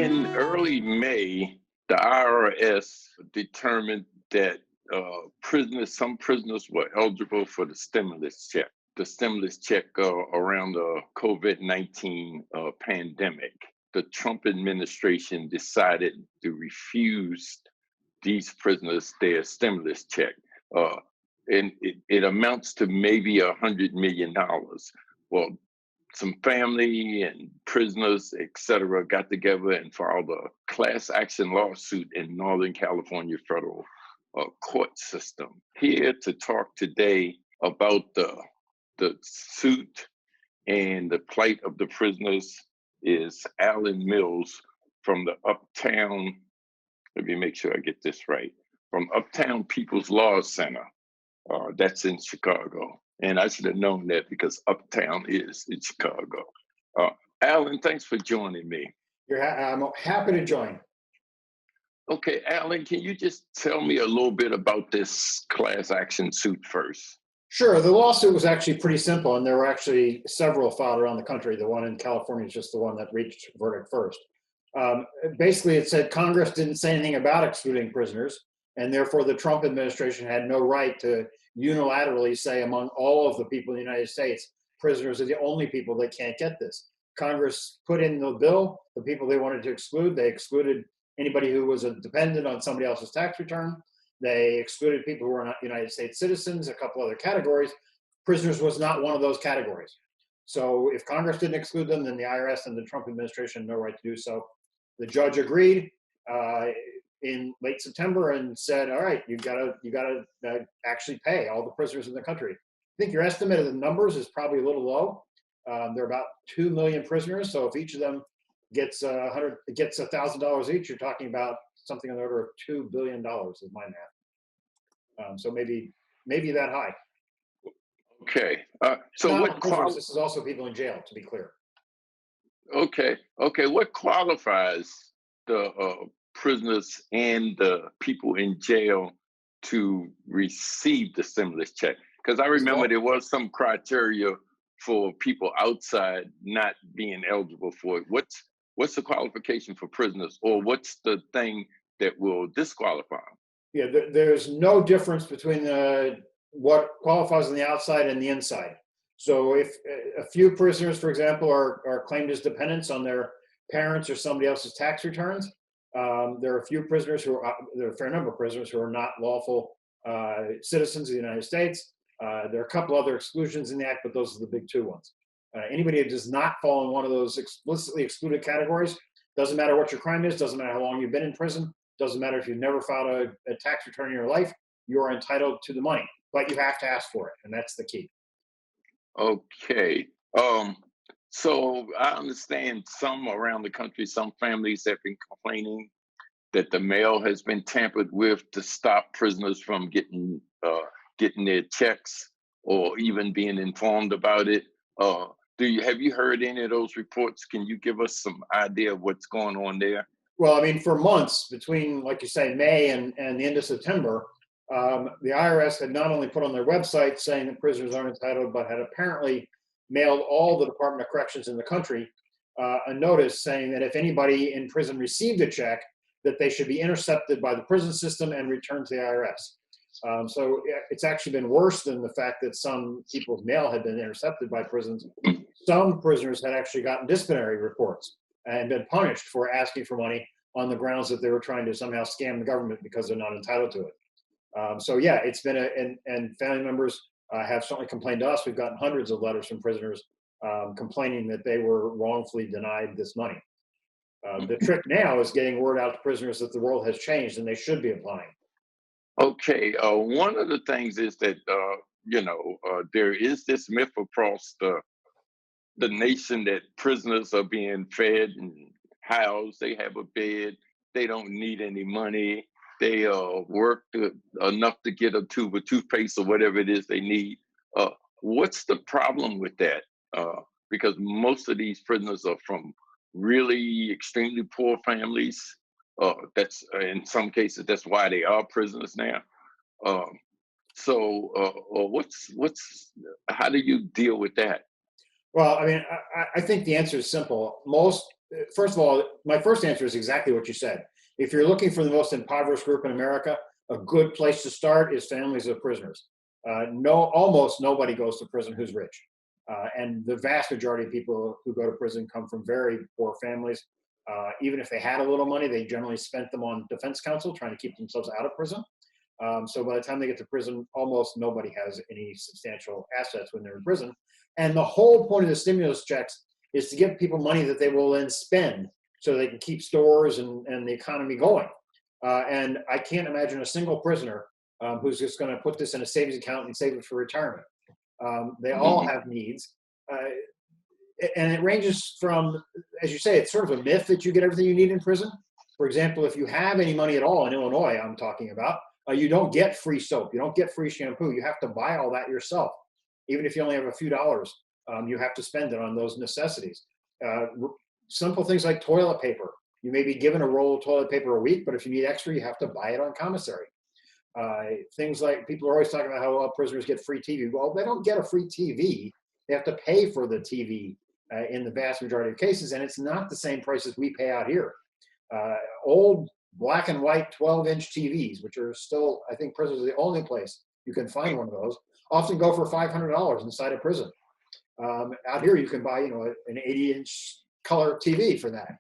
In early May, the IRS determined that some prisoners were eligible for the stimulus check. The stimulus check around the COVID-19 pandemic. The Trump administration decided to refuse these prisoners their stimulus check. And it amounts to maybe $100 million. Well, some family and prisoners, et cetera, got together and filed a class action lawsuit in Northern California federal court system. Here to talk today about the suit and the plight of the prisoners is Alan Mills from the Uptown, let me make sure I get this right, from Uptown Law Center. That's in Chicago. And I should have known that because Uptown is in Chicago. Alan, thanks for joining me. I'm happy to join. Okay, Alan, can you just tell me a little bit about this class action suit first? Sure. The lawsuit was actually pretty simple, and there were actually several filed around the country. The one in California is just the one that reached verdict first. Basically, it said Congress didn't say anything about excluding prisoners, and therefore the Trump administration had no right to unilaterally say among all of the people in the United States, prisoners are the only people that can't get this. Congress put in the bill the people they wanted to exclude. They excluded anybody who was a dependent on somebody else's tax return. They excluded people who were not United States citizens, a couple other categories. Prisoners was not one of those categories. So if Congress didn't exclude them, then the IRS and the Trump administration had no right to do so. The judge agreed in late September and said, all right, you gotta actually pay all the prisoners in the country. I think your estimate of the numbers is probably a little low. There are about 2 million prisoners. So if each of them gets $1,000 each, you're talking about something on the order of $2 billion is my math. So maybe that high. Okay. So what this is also people in jail, to be clear. Okay. What qualifies the prisoners and the people in jail to receive the stimulus check? Because I remember there was some criteria for people outside not being eligible for it. What's the qualification for prisoners, or what's the thing that will disqualify them? Yeah, there's no difference between what qualifies on the outside and the inside. So if a few prisoners, for example, are claimed as dependents on their parents or somebody else's tax returns, there are a few prisoners there are a fair number of prisoners who are not lawful citizens of the United States. There are a couple other exclusions in the act, but those are the big two ones. Anybody who does not fall in one of those explicitly excluded categories, doesn't matter what your crime is, doesn't matter how long you've been in prison, doesn't matter if you've never filed a tax return in your life, you are entitled to the money, but you have to ask for it, and that's the key. Okay. So I understand some around the country, some families have been complaining that the mail has been tampered with to stop prisoners from getting their checks or even being informed about it. Have you heard any of those reports? Can you give us some idea of what's going on there? Well, I mean, for months between, like you say, May and the end of September, the IRS had not only put on their website saying that prisoners aren't entitled, but had apparently mailed all the Department of Corrections in the country a notice saying that if anybody in prison received a check, that they should be intercepted by the prison system and returned to the IRS. So it's actually been worse than the fact that some people's mail had been intercepted by prisons. Some prisoners had actually gotten disciplinary reports and been punished for asking for money on the grounds that they were trying to somehow scam the government because they're not entitled to it. So yeah, it's been and family members have certainly complained to us. We've gotten hundreds of letters from prisoners complaining that they were wrongfully denied this money. The trick now is getting word out to prisoners that the world has changed and they should be applying. Okay, one of the things is that there is this myth across the nation that prisoners are being fed and housed. They have a bed. They don't need any money. They work enough to get a tube of toothpaste or whatever it is they need. What's the problem with that? Because most of these prisoners are from really extremely poor families. That's in some cases that's why they are prisoners now. How do you deal with that? Well, I mean, I think the answer is simple. Most first of all, my first answer is exactly what you said. If you're looking for the most impoverished group in America, a good place to start is families of prisoners. Almost nobody goes to prison who's rich. And the vast majority of people who go to prison come from very poor families. Even if they had a little money, they generally spent them on defense counsel trying to keep themselves out of prison. So by the time they get to prison, almost nobody has any substantial assets when they're in prison. And the whole point of the stimulus checks is to give people money that they will then spend so they can keep stores and the economy going. And I can't imagine a single prisoner who's just going to put this in a savings account and save it for retirement. They all have needs. And it ranges from, as you say, it's sort of a myth that you get everything you need in prison. For example, if you have any money at all in Illinois, I'm talking about, you don't get free soap. You don't get free shampoo. You have to buy all that yourself. Even if you only have a few dollars, you have to spend it on those necessities. Simple things like toilet paper. You may be given a roll of toilet paper a week, but if you need extra, you have to buy it on commissary. Things like, people are always talking about how prisoners get free TV. Well, they don't get a free TV. They have to pay for the TV in the vast majority of cases, and it's not the same price as we pay out here. Old black and white 12-inch TVs, which are still, I think prisons are the only place you can find one of those, often go for $500 inside a prison. Out here, you can buy, an 80-inch color TV for that.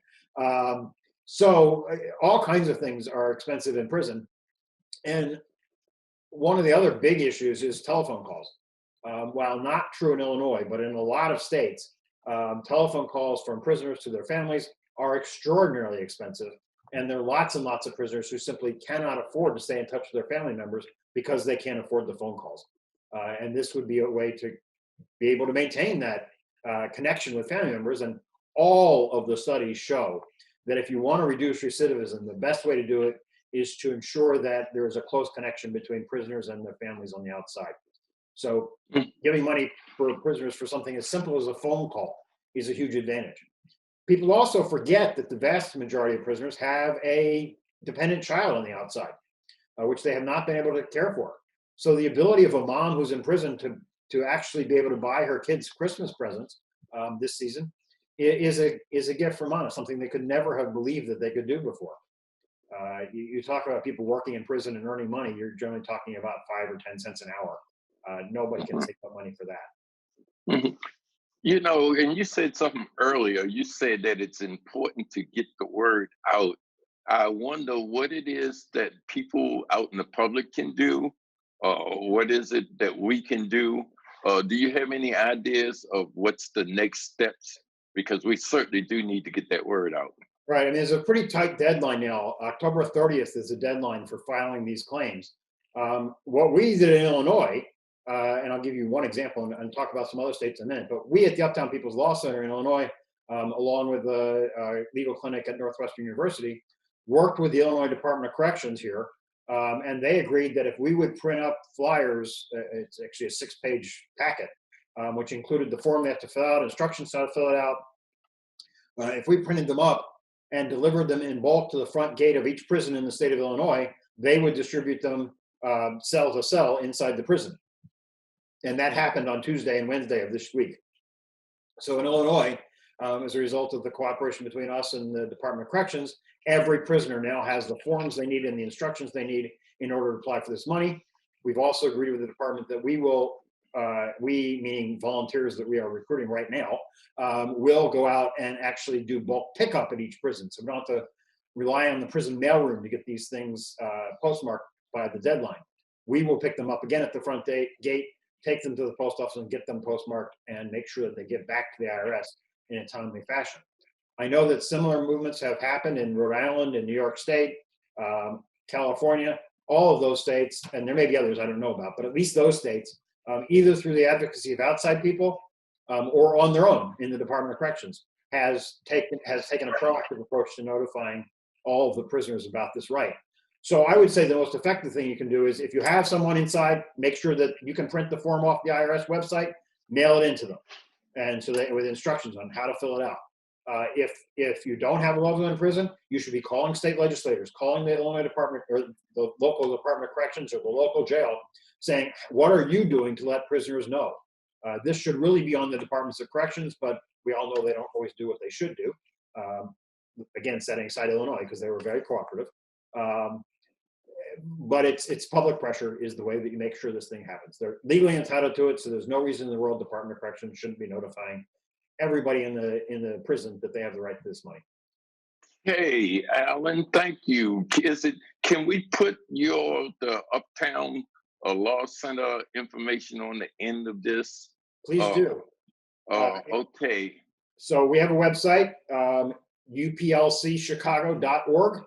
So all kinds of things are expensive in prison. And one of the other big issues is telephone calls. While not true in Illinois, but in a lot of states, telephone calls from prisoners to their families are extraordinarily expensive. And there are lots and lots of prisoners who simply cannot afford to stay in touch with their family members because they can't afford the phone calls. And this would be a way to be able to maintain that connection with family members. And all of the studies show that if you want to reduce recidivism, the best way to do it is to ensure that there is a close connection between prisoners and their families on the outside. So giving money for prisoners for something as simple as a phone call is a huge advantage. People also forget that the vast majority of prisoners have a dependent child on the outside, which they have not been able to care for. So the ability of a mom who's in prison to actually be able to buy her kids Christmas presents this season is a gift from mom, something they could never have believed that they could do before. You talk about people working in prison and earning money, you're generally talking about 5 or 10 cents an hour. Nobody can take up money for that. Mhm. And you said something earlier. You said that it's important to get the word out. I wonder what it is that people out in the public can do. What is it that we can do? Do you have any ideas of what's the next steps? Because we certainly do need to get that word out. Right. And there's a pretty tight deadline now. October 30th is the deadline for filing these claims. What we did in Illinois, and I'll give you one example and talk about some other states in a minute, but we at the Uptown People's Law Center in Illinois, along with the legal clinic at Northwestern University, worked with the Illinois Department of Corrections here, and they agreed that if we would print up flyers, it's actually a 6-page packet, which included the form they have to fill out, instructions how to fill it out. If we printed them up and delivered them in bulk to the front gate of each prison in the state of Illinois, they would distribute them cell to cell inside the prison. And that happened on Tuesday and Wednesday of this week. So in Illinois, as a result of the cooperation between us and the Department of Corrections, every prisoner now has the forms they need and the instructions they need in order to apply for this money. We've also agreed with the department that we will, we meaning volunteers that we are recruiting right now, will go out and actually do bulk pickup at each prison. So we don't have to rely on the prison mailroom to get these things postmarked by the deadline. We will pick them up again at the front gate, take them to the post office and get them postmarked and make sure that they get back to the IRS in a timely fashion. I know that similar movements have happened in Rhode Island and New York State, California, all of those states, and there may be others I don't know about, but at least those states, either through the advocacy of outside people or on their own in the Department of Corrections, has taken a proactive approach to notifying all of the prisoners about this right. So I would say the most effective thing you can do is if you have someone inside, make sure that you can print the form off the IRS website, mail it into them. And so that with instructions on how to fill it out. If you don't have a loved one in prison, you should be calling state legislators, calling the Illinois Department or the local Department of Corrections or the local jail saying, what are you doing to let prisoners know? This should really be on the Departments of Corrections, but we all know they don't always do what they should do. Again, setting aside Illinois because they were very cooperative. Um, but it's public pressure is the way that you make sure this thing happens. They're legally entitled to it, so there's no reason in the world Department of Corrections shouldn't be notifying everybody in the prison that they have the right to this money. Hey, Alan, thank you. Can we put the Uptown Law Center information on the end of this? Please do. Okay. So we have a website, uplcchicago.org.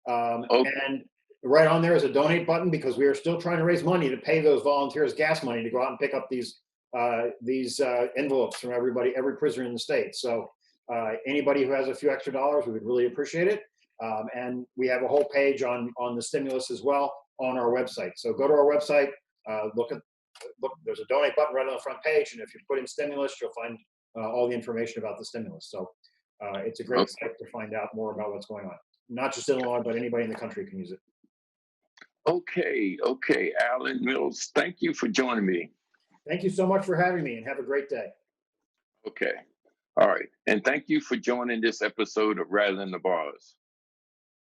Okay. And right on there is a donate button because we are still trying to raise money to pay those volunteers gas money to go out and pick up these envelopes from every prisoner in the state. So anybody who has a few extra dollars, we would really appreciate it. And we have a whole page on the stimulus as well on our website. So go to our website, look, there's a donate button right on the front page. And if you put in stimulus, you'll find all the information about the stimulus. So it's a great site to find out more about what's going on. Not just Illinois, but anybody in the country can use it. Okay, Alan Mills, thank you for joining me. Thank you so much for having me, and have a great day. Okay, all right. And thank you for joining this episode of Rattling the Bars.